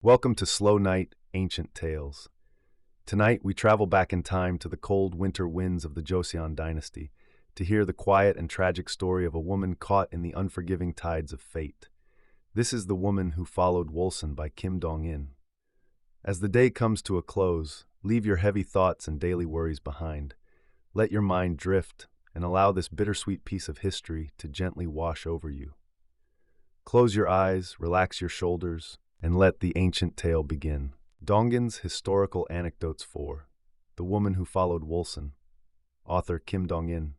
Welcome to Slow Night, Ancient Tales. Tonight, we travel back in time to the cold winter winds of the Joseon Dynasty to hear the quiet and tragic story of a woman caught in the unforgiving tides of fate. This is The Woman Who Followed Wolsan by Kim Dong-in. As the day comes to a close, leave your heavy thoughts and daily worries behind. Let your mind drift and allow this bittersweet piece of history to gently wash over you. Close your eyes, relax your shoulders, and let the ancient tale begin. Dong-in's Historical Anecdotes 4. The Woman Who Followed Wolsan. Author Kim Dong-in.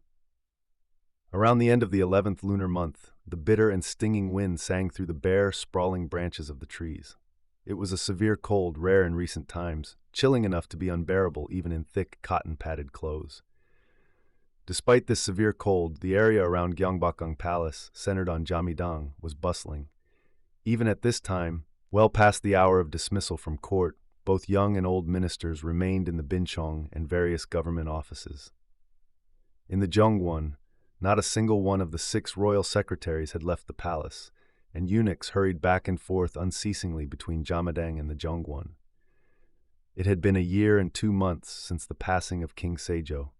Around the end of the 11th lunar month, the bitter and stinging wind sang through the bare, sprawling branches of the trees. It was a severe cold, rare in recent times, chilling enough to be unbearable even in thick, cotton-padded clothes. Despite this severe cold, the area around Gyeongbokgung Palace, centered on Jamidang, was bustling. Even at this time, well past the hour of dismissal from court, both young and old ministers remained in the Binchong and various government offices. In the Jeongwon, not a single one of the 6 royal secretaries had left the palace, and eunuchs hurried back and forth unceasingly between Jamidang and the Jeongwon. It had been a year and 2 months since the passing of King Sejong.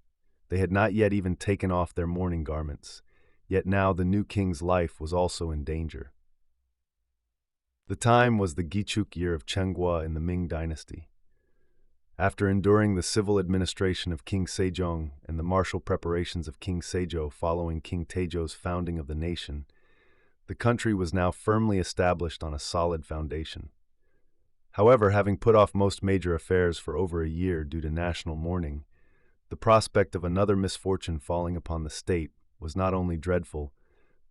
They had not yet even taken off their mourning garments, yet now the new king's life was also in danger. The time was the Gichuk year of Chengguo in the Ming Dynasty. After enduring the civil administration of King Sejong and the martial preparations of King Sejong following King Taejo's founding of the nation, the country was now firmly established on a solid foundation. However, having put off most major affairs for over a year due to national mourning, the prospect of another misfortune falling upon the state was not only dreadful,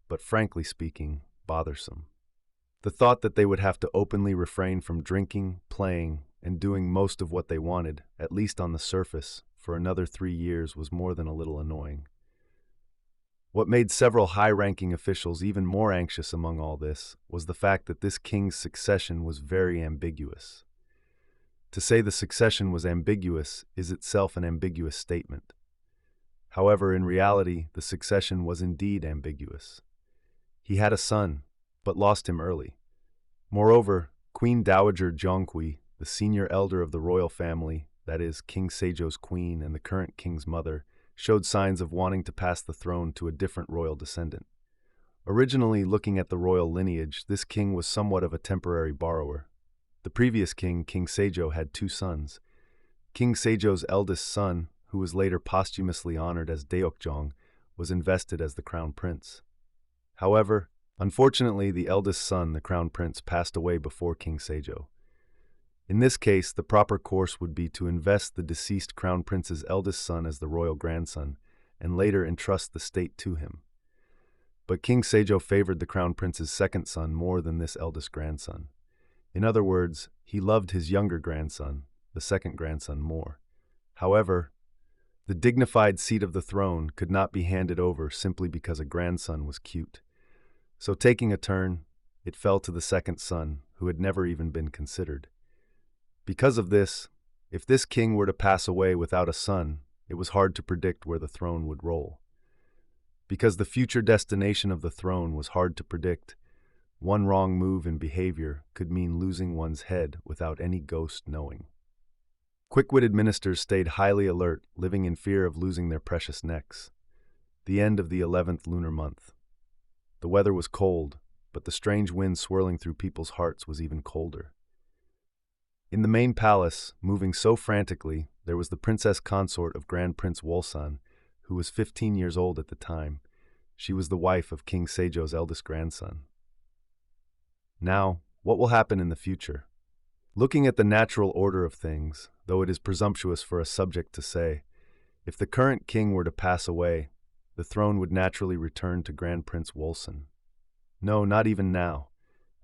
but frankly speaking, bothersome. The thought that they would have to openly refrain from drinking, playing, and doing most of what they wanted, at least on the surface, for another 3 years was more than a little annoying. What made several high-ranking officials even more anxious among all this was the fact that this king's succession was very ambiguous. To say the succession was ambiguous is itself an ambiguous statement. However, in reality, the succession was indeed ambiguous. He had a son, but lost him early. Moreover, Queen Dowager Jeongkui, the senior elder of the royal family, that is, King Sejong's queen and the current king's mother, showed signs of wanting to pass the throne to a different royal descendant. Originally, looking at the royal lineage, this king was somewhat of a temporary borrower. The previous king, King Sejong, had 2 sons. King Sejong's eldest son, who was later posthumously honored as Daeokjong, was invested as the crown prince. However, unfortunately, the eldest son, the crown prince, passed away before King Sejong. In this case, the proper course would be to invest the deceased crown prince's eldest son as the royal grandson, and later entrust the state to him. But King Sejong favored the crown prince's second son more than this eldest grandson. In other words, he loved his younger grandson, the second grandson, more. However, the dignified seat of the throne could not be handed over simply because a grandson was cute. So taking a turn, it fell to the second son, who had never even been considered. Because of this, if this king were to pass away without a son, it was hard to predict where the throne would roll. Because the future destination of the throne was hard to predict, one wrong move in behavior could mean losing one's head without any ghost knowing. Quick-witted ministers stayed highly alert, living in fear of losing their precious necks. The end of the 11th lunar month. The weather was cold, but the strange wind swirling through people's hearts was even colder. In the main palace, moving so frantically, there was the Princess Consort of Grand Prince Wolsan, who was 15 years old at the time. She was the wife of King Sejong's eldest grandson. Now, what will happen in the future? Looking at the natural order of things, though it is presumptuous for a subject to say, if the current king were to pass away, the throne would naturally return to Grand Prince Wolsan. No, not even now.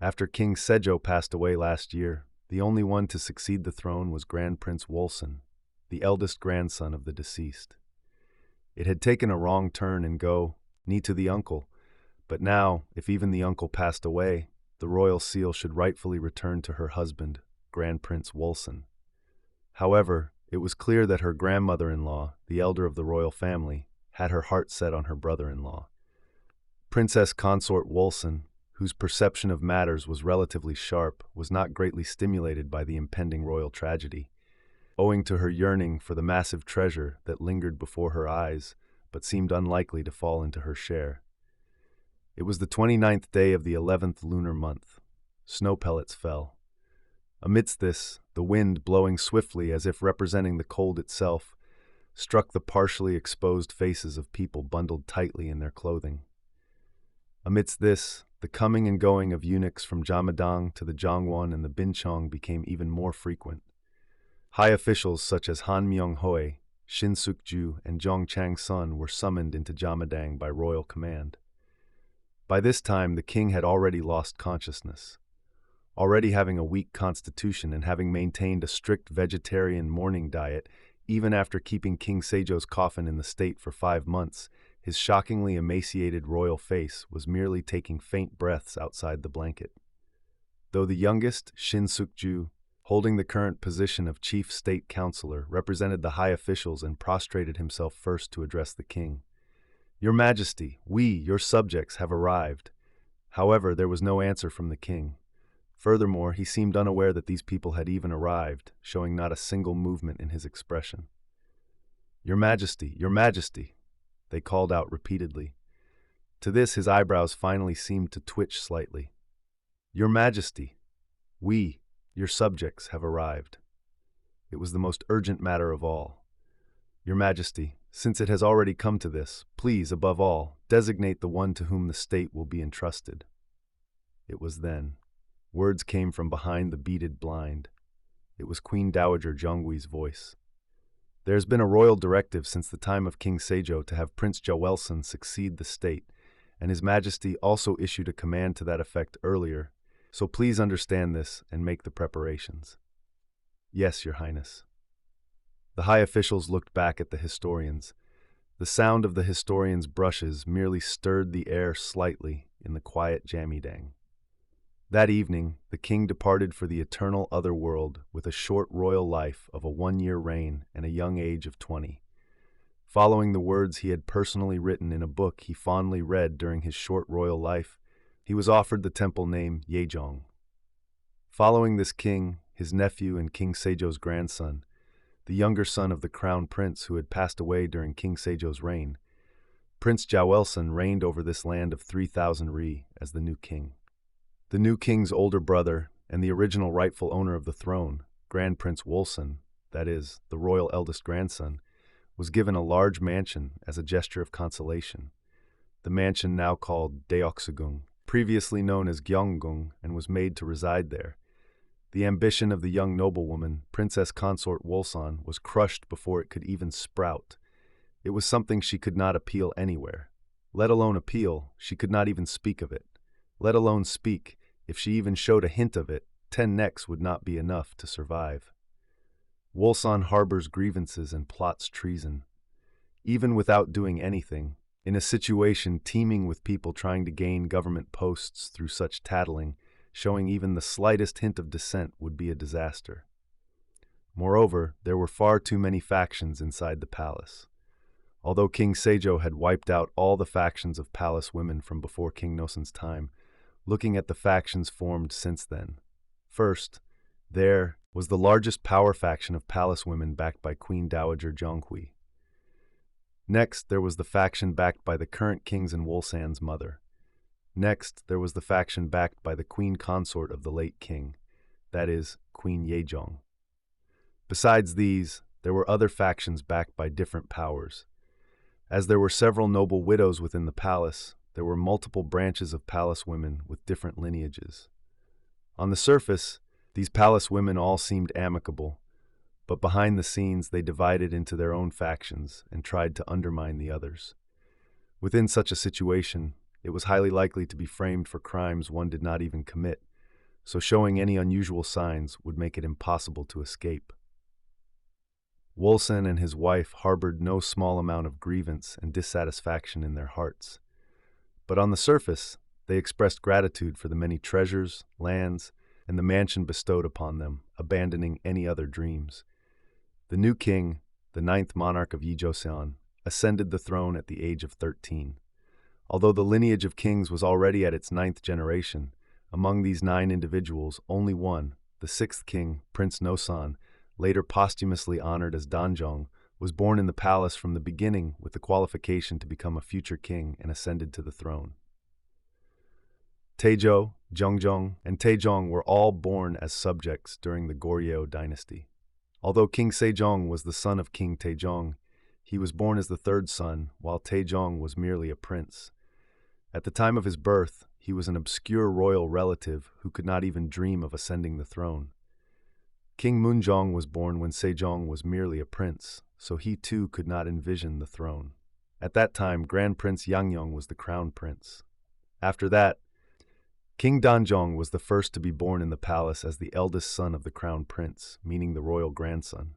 After King Sejong passed away last year, the only one to succeed the throne was Grand Prince Wolsan, the eldest grandson of the deceased. It had taken a wrong turn and go, knee to the uncle, but now, if even the uncle passed away, the royal seal should rightfully return to her husband, Grand Prince Wolsan. However, it was clear that her grandmother-in-law, the elder of the royal family, had her heart set on her brother-in-law. Princess Consort Wolsan, whose perception of matters was relatively sharp, was not greatly stimulated by the impending royal tragedy, owing to her yearning for the massive treasure that lingered before her eyes but seemed unlikely to fall into her share. It was the 29th day of the 11th lunar month. Snow pellets fell. Amidst this, the wind, blowing swiftly as if representing the cold itself, struck the partially exposed faces of people bundled tightly in their clothing. Amidst this, the coming and going of eunuchs from Jamadang to the Jangwon and the Binchong became even more frequent. High officials such as Han Myung-hoi, Shin Suk-ju, and Jong Chang-sun were summoned into Jamadang by royal command. By this time, the king had already lost consciousness. Already having a weak constitution and having maintained a strict vegetarian mourning diet, even after keeping King Sejo's coffin in the state for 5 months, his shockingly emaciated royal face was merely taking faint breaths outside the blanket. Though the youngest, Shin Suk-ju, holding the current position of chief state counselor, represented the high officials and prostrated himself first to address the king. "Your Majesty, we, your subjects, have arrived." However, there was no answer from the king. Furthermore, he seemed unaware that these people had even arrived, showing not a single movement in his expression. Your Majesty," they called out repeatedly. To this, his eyebrows finally seemed to twitch slightly. "Your Majesty, we, your subjects, have arrived." It was the most urgent matter of all. "Your Majesty, since it has already come to this, please, above all, designate the one to whom the state will be entrusted." It was then. Words came from behind the beaded blind. It was Queen Dowager Jongwee's voice. "There has been a royal directive since the time of King Sejo to have Prince Wolsan succeed the state, and His Majesty also issued a command to that effect earlier, so please understand this and make the preparations." "Yes, Your Highness." The high officials looked back at the historians. The sound of the historians' brushes merely stirred the air slightly in the quiet Jamidang. That evening, the king departed for the eternal other world with a short royal life of a 1-year reign and a young age of 20. Following the words he had personally written in a book he fondly read during his short royal life, he was offered the temple name Yejong. Following this king, his nephew and King Sejo's grandson, the younger son of the crown prince who had passed away during King Sejo's reign, Prince Wolsan reigned over this land of 3,000 ri as the new king. The new king's older brother and the original rightful owner of the throne, Grand Prince Wolsan, that is, the royal eldest grandson, was given a large mansion as a gesture of consolation. The mansion now called Deoksugung, previously known as Gyeonggung, and was made to reside there. The ambition of the young noblewoman, Princess Consort Wolsan, was crushed before it could even sprout. It was something she could not appeal anywhere. Let alone appeal, she could not even speak of it. Let alone speak, if she even showed a hint of it, 10 necks would not be enough to survive. Wolsan harbors grievances and plots treason. Even without doing anything, in a situation teeming with people trying to gain government posts through such tattling, showing even the slightest hint of dissent would be a disaster. Moreover, there were far too many factions inside the palace. Although King Sejo had wiped out all the factions of palace women from before King Nosun's time, looking at the factions formed since then. First, there was the largest power faction of palace women backed by Queen Dowager Jonghui. Next, there was the faction backed by the current kings and Wolsan's mother. Next, there was the faction backed by the queen consort of the late king, that is, Queen Yejong. Besides these, there were other factions backed by different powers. As there were several noble widows within the palace, there were multiple branches of palace women with different lineages. On the surface, these palace women all seemed amicable, but behind the scenes they divided into their own factions and tried to undermine the others. Within such a situation, it was highly likely to be framed for crimes one did not even commit, so showing any unusual signs would make it impossible to escape. Wolsan and his wife harbored no small amount of grievance and dissatisfaction in their hearts. But on the surface, they expressed gratitude for the many treasures, lands, and the mansion bestowed upon them, abandoning any other dreams. The new king, the 9th monarch of Joseon, ascended the throne at the age of 13. Although the lineage of kings was already at its ninth generation, among these 9 individuals, only one, the sixth king, Prince Nosan, later posthumously honored as Danjong, was born in the palace from the beginning with the qualification to become a future king and ascended to the throne. Taejo, Jeongjong, and Taejong were all born as subjects during the Goryeo dynasty. Although King Sejong was the son of King Taejong, he was born as the third son, while Taejong was merely a prince. At the time of his birth, he was an obscure royal relative who could not even dream of ascending the throne. King Moonjong was born when Sejong was merely a prince, so he too could not envision the throne. At that time, Grand Prince Yangyong was the crown prince. After that, King Danjong was the first to be born in the palace as the eldest son of the crown prince, meaning the royal grandson.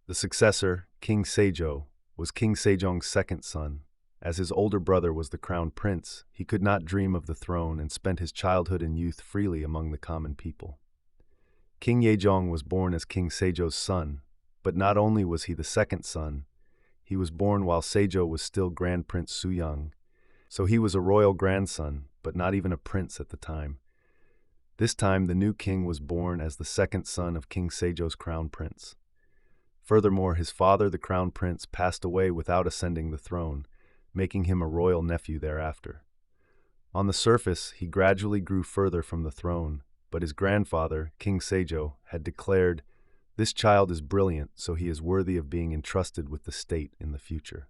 The successor, King Seijo, was King Sejong's second son. As his older brother was the crown prince, he could not dream of the throne and spent his childhood and youth freely among the common people. King Yejong was born as King Seijo's son, but not only was he the second son, he was born while Seijo was still Grand Prince Suyang, so he was a royal grandson, but not even a prince at the time. This time, the new king was born as the second son of King Seijo's crown prince. Furthermore, his father, the crown prince, passed away without ascending the throne, making him a royal nephew thereafter. On the surface, he gradually grew further from the throne, but his grandfather, King Seijo, had declared, "This child is brilliant, so he is worthy of being entrusted with the state in the future."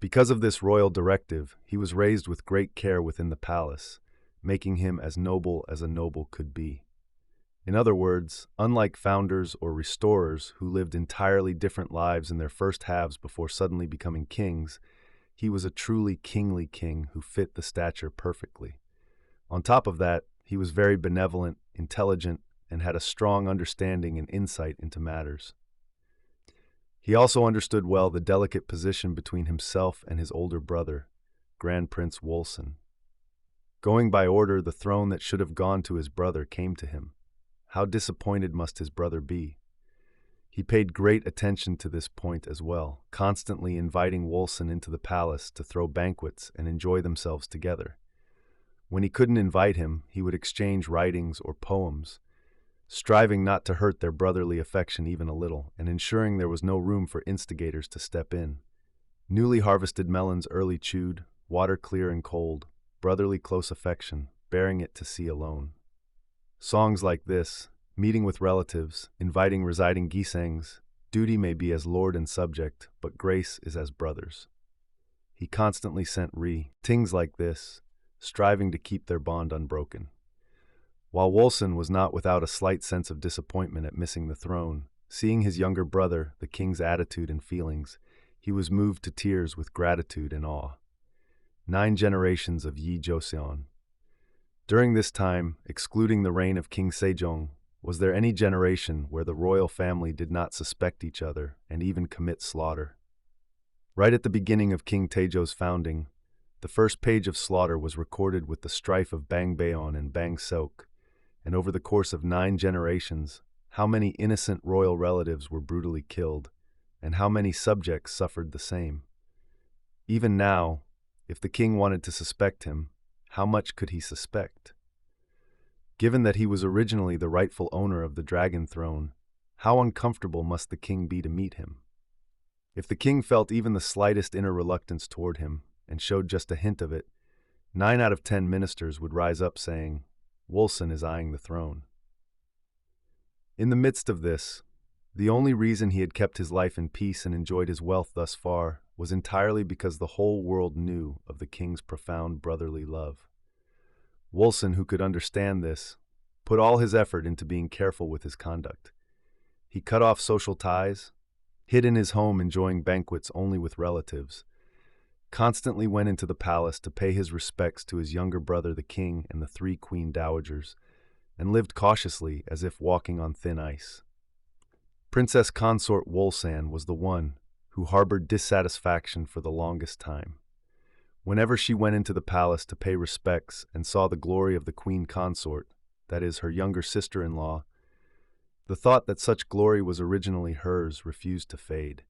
Because of this royal directive, he was raised with great care within the palace, making him as noble as a noble could be. In other words, unlike founders or restorers who lived entirely different lives in their first halves before suddenly becoming kings, he was a truly kingly king who fit the stature perfectly. On top of that, he was very benevolent, intelligent, and had a strong understanding and insight into matters. He also understood well the delicate position between himself and his older brother, Grand Prince Wolsan. Going by order, the throne that should have gone to his brother came to him. How disappointed must his brother be? He paid great attention to this point as well, constantly inviting Wolsan into the palace to throw banquets and enjoy themselves together. When he couldn't invite him, he would exchange writings or poems, striving not to hurt their brotherly affection even a little, and ensuring there was no room for instigators to step in. Newly harvested melons early chewed, water clear and cold, brotherly close affection, bearing it to sea alone. Songs like this, meeting with relatives, inviting residing Gisangs, duty may be as lord and subject, but grace is as brothers. He constantly sent tings like this, striving to keep their bond unbroken. While Wolsan was not without a slight sense of disappointment at missing the throne, seeing his younger brother, the king's attitude and feelings, he was moved to tears with gratitude and awe. 9 generations of Yi Joseon. During this time, excluding the reign of King Sejong, was there any generation where the royal family did not suspect each other and even commit slaughter? Right at the beginning of King Taejo's founding, the first page of slaughter was recorded with the strife of Bang Baeon and Bang Seok, and over the course of 9 generations, how many innocent royal relatives were brutally killed, and how many subjects suffered the same. Even now, if the king wanted to suspect him, how much could he suspect? Given that he was originally the rightful owner of the dragon throne, how uncomfortable must the king be to meet him? If the king felt even the slightest inner reluctance toward him, and showed just a hint of it, 9 out of 10 ministers would rise up saying, "Wolsan is eyeing the throne." In the midst of this, the only reason he had kept his life in peace and enjoyed his wealth thus far was entirely because the whole world knew of the king's profound brotherly love. Wolsan, who could understand this, put all his effort into being careful with his conduct. He cut off social ties, hid in his home enjoying banquets only with relatives, constantly went into the palace to pay his respects to his younger brother the king and the 3 queen dowagers, and lived cautiously as if walking on thin ice. Princess Consort Wolsan was the one who harbored dissatisfaction for the longest time. Whenever she went into the palace to pay respects and saw the glory of the queen consort, that is, her younger sister-in-law, the thought that such glory was originally hers refused to fade.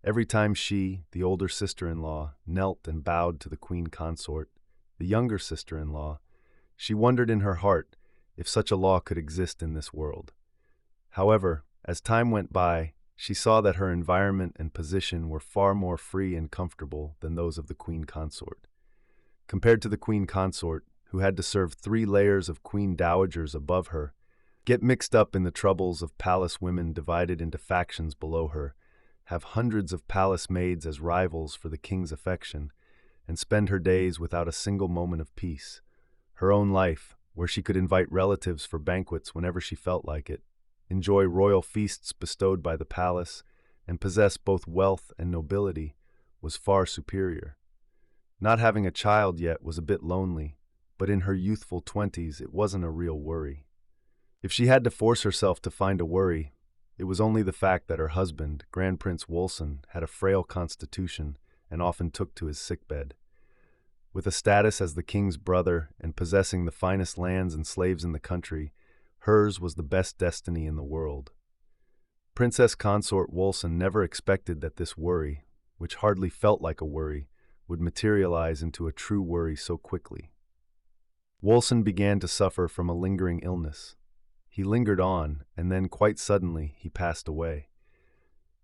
Every time she, the older sister-in-law, knelt and bowed to the queen consort, the younger sister-in-law, she wondered in her heart if such a law could exist in this world. However, as time went by, she saw that her environment and position were far more free and comfortable than those of the queen consort. Compared to the queen consort, who had to serve 3 layers of queen dowagers above her, get mixed up in the troubles of palace women divided into factions below her, have hundreds of palace maids as rivals for the king's affection, and spend her days without a single moment of peace. Her own life, where she could invite relatives for banquets whenever she felt like it, enjoy royal feasts bestowed by the palace, and possess both wealth and nobility, was far superior. Not having a child yet was a bit lonely, but in her youthful 20s it wasn't a real worry. If she had to force herself to find a worry, it was only the fact that her husband, Grand Prince Wolsan, had a frail constitution and often took to his sickbed. With a status as the king's brother and possessing the finest lands and slaves in the country, hers was the best destiny in the world. Princess Consort Wolsan never expected that this worry, which hardly felt like a worry, would materialize into a true worry so quickly. Wolsan began to suffer from a lingering illness. He lingered on, and then quite suddenly he passed away.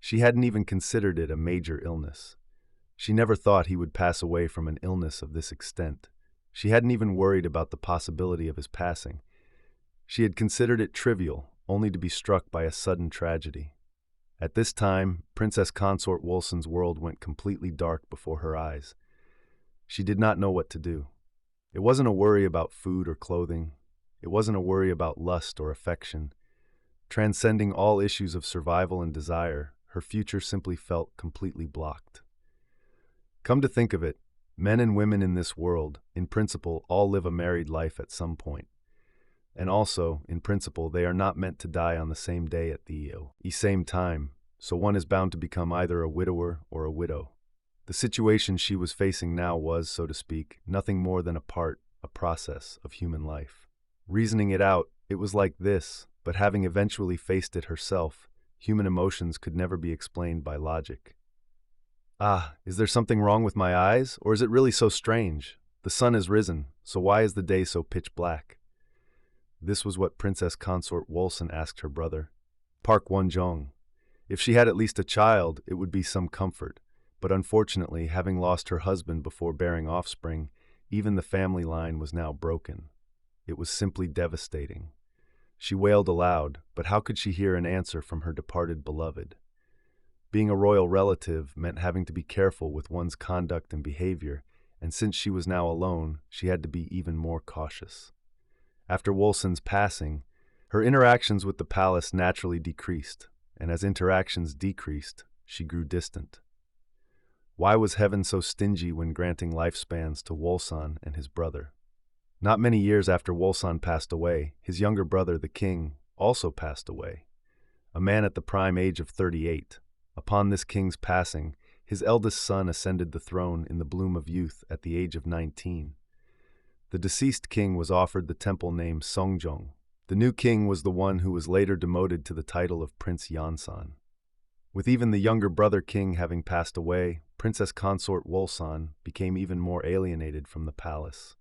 She hadn't even considered it a major illness. She never thought he would pass away from an illness of this extent. She hadn't even worried about the possibility of his passing. She had considered it trivial, only to be struck by a sudden tragedy. At this time, Princess Consort Wolsan's world went completely dark before her eyes. She did not know what to do. It wasn't a worry about food or clothing. It wasn't a worry about lust or affection. Transcending all issues of survival and desire, her future simply felt completely blocked. Come to think of it, men and women in this world, in principle, all live a married life at some point. And also, in principle, they are not meant to die on the same day at the same time, so one is bound to become either a widower or a widow. The situation she was facing now was, so to speak, nothing more than a process of human life. Reasoning it out, it was like this, but having eventually faced it herself, human emotions could never be explained by logic. Ah, is there something wrong with my eyes, or is it really so strange? The sun has risen, so why is the day so pitch black? This was what Princess Consort Wolsan asked her brother, Park Won-jong. If she had at least a child, it would be some comfort, but unfortunately, having lost her husband before bearing offspring, even the family line was now broken. It was simply devastating. She wailed aloud, but how could she hear an answer from her departed beloved? Being a royal relative meant having to be careful with one's conduct and behavior, and since she was now alone, she had to be even more cautious. After Wolsan's passing, her interactions with the palace naturally decreased, and as interactions decreased, she grew distant. Why was heaven so stingy when granting lifespans to Wolsan and his brother? Not many years after Wolsan passed away, his younger brother, the king, also passed away. A man at the prime age of 38. Upon this king's passing, his eldest son ascended the throne in the bloom of youth at the age of 19. The deceased king was offered the temple name Songjong. The new king was the one who was later demoted to the title of Prince Yonsan. With even the younger brother king having passed away, Princess Consort Wolsan became even more alienated from the palace.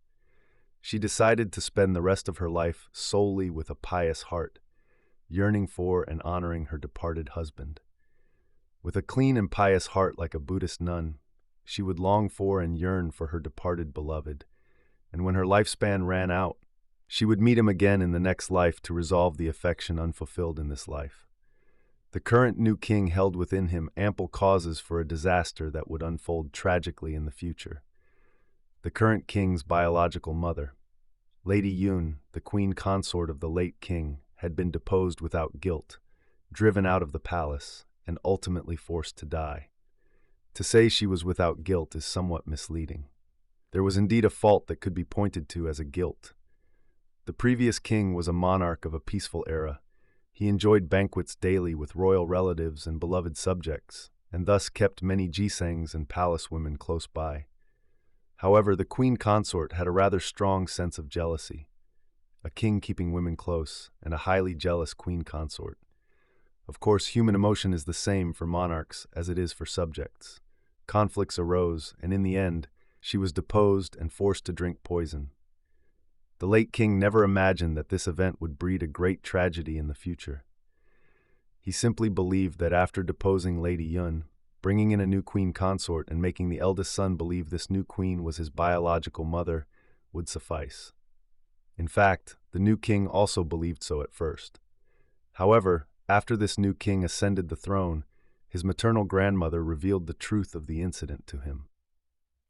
She decided to spend the rest of her life solely with a pious heart, yearning for and honoring her departed husband. With a clean and pious heart like a Buddhist nun, she would long for and yearn for her departed beloved, and when her lifespan ran out, she would meet him again in the next life to resolve the affection unfulfilled in this life. The current new king held within him ample causes for a disaster that would unfold tragically in the future. The current king's biological mother, Lady Yoon, the queen consort of the late king, had been deposed without guilt, driven out of the palace, and ultimately forced to die. To say she was without guilt is somewhat misleading. There was indeed a fault that could be pointed to as a guilt. The previous king was a monarch of a peaceful era. He enjoyed banquets daily with royal relatives and beloved subjects, and thus kept many jisangs and palace women close by. However, the queen consort had a rather strong sense of jealousy, a king keeping women close, and a highly jealous queen consort. Of course, human emotion is the same for monarchs as it is for subjects. Conflicts arose, and in the end, she was deposed and forced to drink poison. The late king never imagined that this event would breed a great tragedy in the future. He simply believed that after deposing Lady Yun, bringing in a new queen consort and making the eldest son believe this new queen was his biological mother would suffice. In fact, the new king also believed so at first. However, after this new king ascended the throne, his maternal grandmother revealed the truth of the incident to him.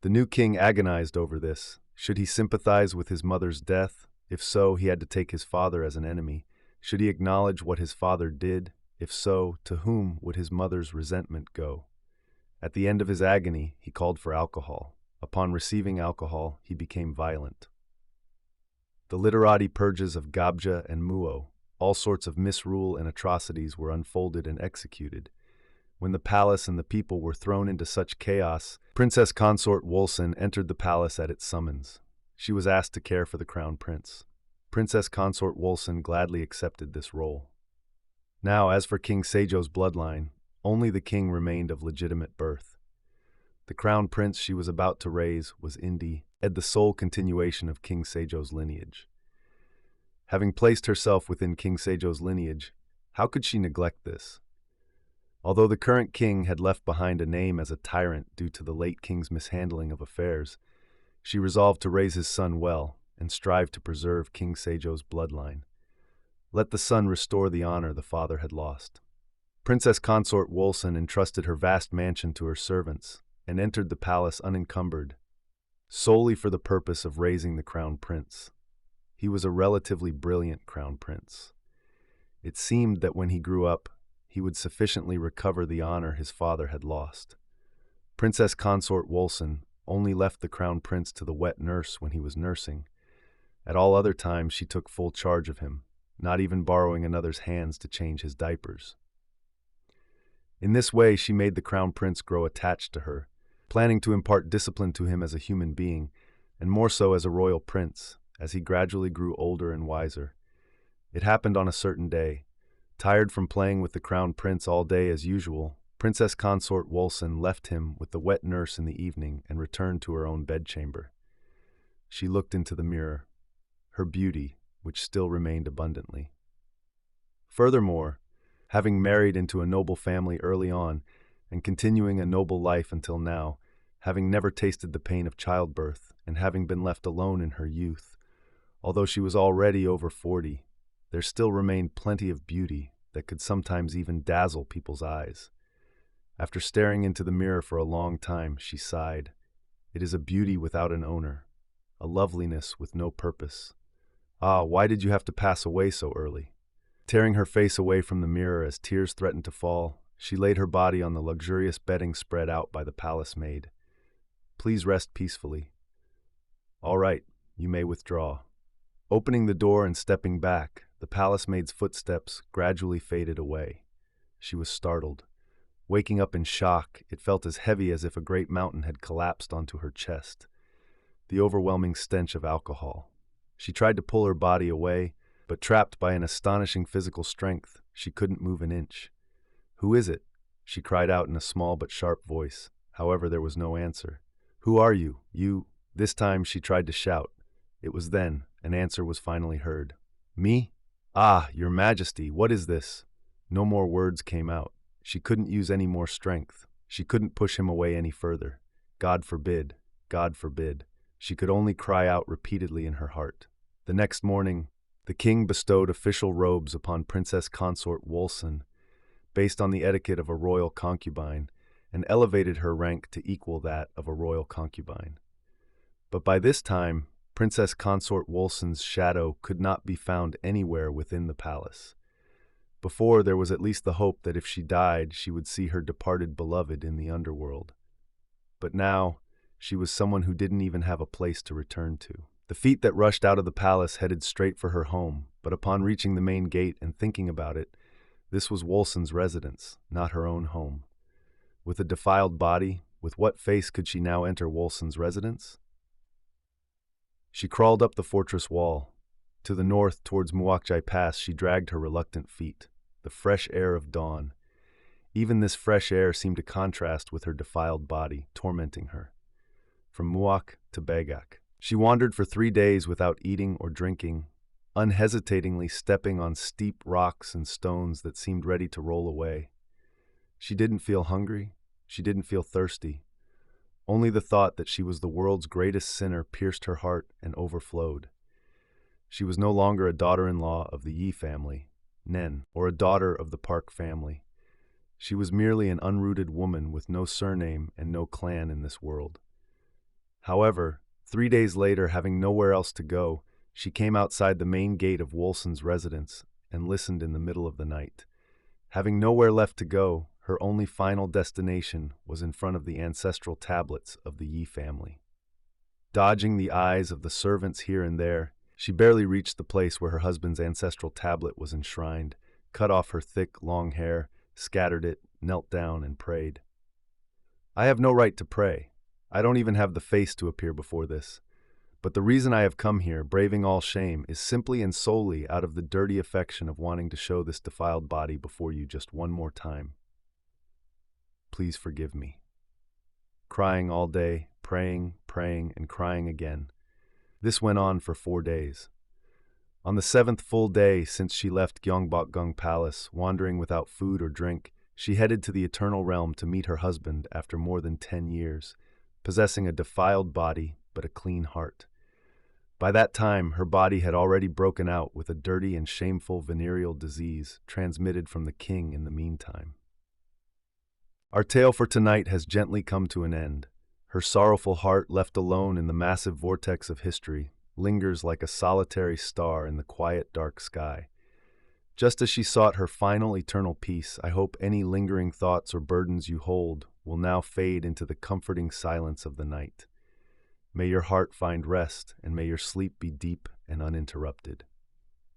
The new king agonized over this. Should he sympathize with his mother's death? If so, he had to take his father as an enemy. Should he acknowledge what his father did? If so, to whom would his mother's resentment go? At the end of his agony, he called for alcohol. Upon receiving alcohol, he became violent. The literati purges of Gabja and Muo, all sorts of misrule and atrocities were unfolded and executed. When the palace and the people were thrown into such chaos, Princess Consort Wolsan entered the palace at its summons. She was asked to care for the crown prince. Princess Consort Wolsan gladly accepted this role. Now, as for King Sejo's bloodline, only the king remained of legitimate birth. The crown prince she was about to raise was Indi, the sole continuation of King Sejo's lineage. Having placed herself within King Sejo's lineage, how could she neglect this? Although the current king had left behind a name as a tyrant due to the late king's mishandling of affairs, she resolved to raise his son well and strive to preserve King Sejo's bloodline. Let the son restore the honor the father had lost. Princess Consort Wolsan entrusted her vast mansion to her servants and entered the palace unencumbered, solely for the purpose of raising the crown prince. He was a relatively brilliant crown prince. It seemed that when he grew up, he would sufficiently recover the honor his father had lost. Princess Consort Wolsan only left the crown prince to the wet nurse when he was nursing. At all other times she took full charge of him, not even borrowing another's hands to change his diapers. In this way she made the crown prince grow attached to her, planning to impart discipline to him as a human being, and more so as a royal prince, as he gradually grew older and wiser. It happened on a certain day. Tired from playing with the crown prince all day as usual, Princess Consort Wolsan left him with the wet nurse in the evening and returned to her own bedchamber. She looked into the mirror, her beauty, which still remained abundantly. Furthermore, having married into a noble family early on and continuing a noble life until now, having never tasted the pain of childbirth and having been left alone in her youth, although she was already over 40, there still remained plenty of beauty that could sometimes even dazzle people's eyes. After staring into the mirror for a long time, she sighed. It is a beauty without an owner, a loveliness with no purpose. Ah, why did you have to pass away so early? Tearing her face away from the mirror as tears threatened to fall, she laid her body on the luxurious bedding spread out by the palace maid. Please rest peacefully. All right, you may withdraw. Opening the door and stepping back, the palace maid's footsteps gradually faded away. She was startled. Waking up in shock, it felt as heavy as if a great mountain had collapsed onto her chest. The overwhelming stench of alcohol. She tried to pull her body away, but trapped by an astonishing physical strength, she couldn't move an inch. "Who is it?" she cried out in a small but sharp voice. However, there was no answer. "Who are you? You—" This time she tried to shout. It was then an answer was finally heard. "Me? Ah, your majesty, what is this?" No more words came out. She couldn't use any more strength. She couldn't push him away any further. God forbid, God forbid. She could only cry out repeatedly in her heart. The next morning, the king bestowed official robes upon Princess Consort Wolsan, based on the etiquette of a royal concubine, and elevated her rank to equal that of a royal concubine. But by this time, Princess Consort Wolsan's shadow could not be found anywhere within the palace. Before, there was at least the hope that if she died, she would see her departed beloved in the underworld. But now, she was someone who didn't even have a place to return to. The feet that rushed out of the palace headed straight for her home, but upon reaching the main gate and thinking about it, this was Wolsan's residence, not her own home. With a defiled body, with what face could she now enter Wolsan's residence? She crawled up the fortress wall. To the north, towards Muakjai Pass, she dragged her reluctant feet. the fresh air of dawn. Even this fresh air seemed to contrast with her defiled body, tormenting her. From Muak to Begak, she wandered for 3 days without eating or drinking, unhesitatingly stepping on steep rocks and stones that seemed ready to roll away. She didn't feel hungry. She didn't feel thirsty. Only the thought that she was the world's greatest sinner pierced her heart and overflowed. She was no longer a daughter-in-law of the Yi family, Nen, or a daughter of the Park family. She was merely an unrooted woman with no surname and no clan in this world. However, 3 days later, having nowhere else to go, she came outside the main gate of Wolsan's residence and listened in the middle of the night. Having nowhere left to go, her only final destination was in front of the ancestral tablets of the Yi family. Dodging the eyes of the servants here and there, she barely reached the place where her husband's ancestral tablet was enshrined, cut off her thick, long hair, scattered it, knelt down, and prayed. I have no right to pray. I don't even have the face to appear before this. But the reason I have come here, braving all shame, is simply and solely out of the dirty affection of wanting to show this defiled body before you just one more time. Please forgive me. Crying all day, praying, and crying again. This went on for 4 days. On the 7th full day since she left Gyeongbokgung Palace, wandering without food or drink, she headed to the Eternal Realm to meet her husband after more than 10 years, possessing a defiled body but a clean heart. By that time, her body had already broken out with a dirty and shameful venereal disease transmitted from the king in the meantime. Our tale for tonight has gently come to an end. Her sorrowful heart, left alone in the massive vortex of history, lingers like a solitary star in the quiet, dark sky. Just as she sought her final eternal peace, I hope any lingering thoughts or burdens you hold will now fade into the comforting silence of the night. May your heart find rest, and may your sleep be deep and uninterrupted.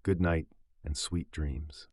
Good night and sweet dreams.